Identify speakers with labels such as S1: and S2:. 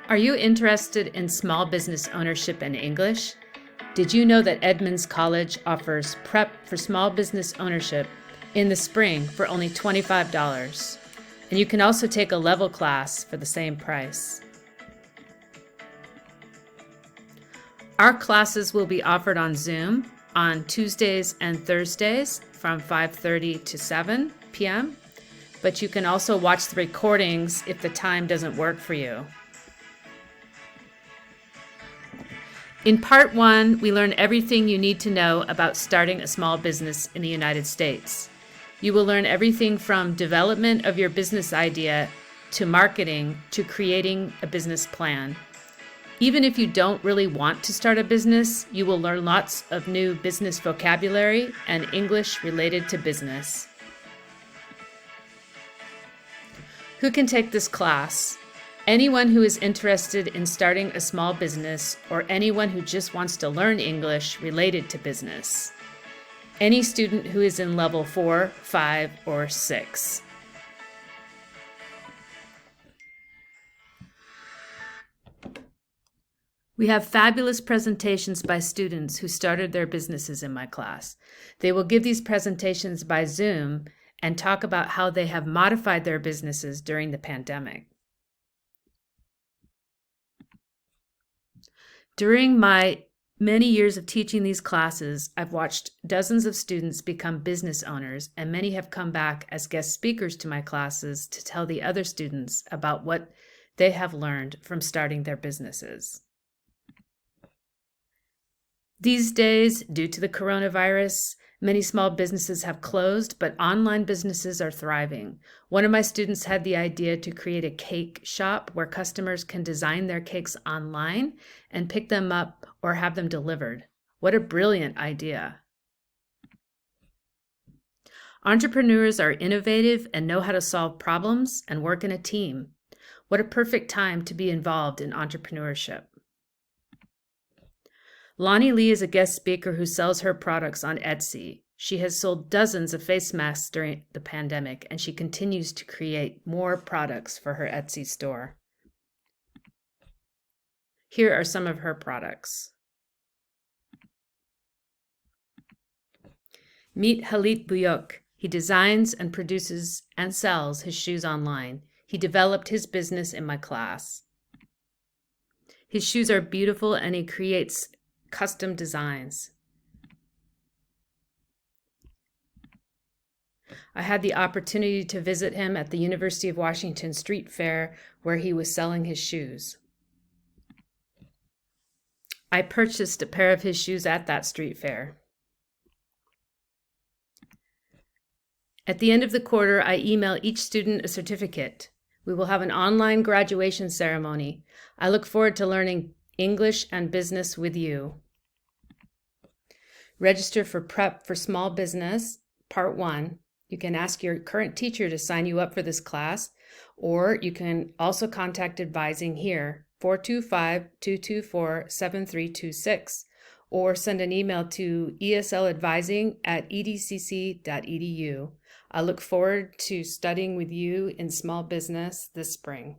S1: Are you interested in small business ownership and English? Did you know that Edmonds College offers prep for small business ownership in the spring for only $25? And you can also take a level class for the same price. Our classes will be offered on Zoom on Tuesdays and Thursdays from 5:30 to 7 p.m., but you can also watch the recordings if the time doesn't work for you. In Part 1, we learn everything you need to know about starting a small business in the United States. You will learn everything from development of your business idea to marketing to creating a business plan. Even if you don't really want to start a business, you will learn lots of new business vocabulary and English related to business. Who can take this class? Anyone who is interested in starting a small business or anyone who just wants to learn English related to business. Any student who is in level 4, 5, or 6. We have fabulous presentations by students who started their businesses in my class. They will give these presentations by Zoom and talk about how they have modified their businesses during the pandemic. During my many years of teaching these classes, I've watched dozens of students become business owners, and many have come back as guest speakers to my classes to tell the other students about what they have learned from starting their businesses. These days, due to the coronavirus, many small businesses have closed, but online businesses are thriving. One of my students had the idea to create a cake shop where customers can design their cakes online and pick them up or have them delivered. What a brilliant idea. Entrepreneurs are innovative and know how to solve problems and work in a team. What a perfect time to be involved in entrepreneurship. Lonnie Lee is a guest speaker who sells her products on Etsy. She has sold dozens of face masks during the pandemic, and she continues to create more products for her Etsy store. Here are some of her products. Meet Halit Buyuk. He designs and produces and sells his shoes online. He developed his business in my class. His shoes are beautiful and he creates custom designs. I had the opportunity to visit him at the University of Washington Street Fair where he was selling his shoes. I purchased a pair of his shoes at that street fair. At the end of the quarter, I email each student a certificate. We will have an online graduation ceremony. I look forward to learning English and business with you. Register for Prep for Small Business, Part 1. You can ask your current teacher to sign you up for this class, or you can also contact advising here, 425-224-7326, or send an email to esladvising@edcc.edu. I look forward to studying with you in small business this spring.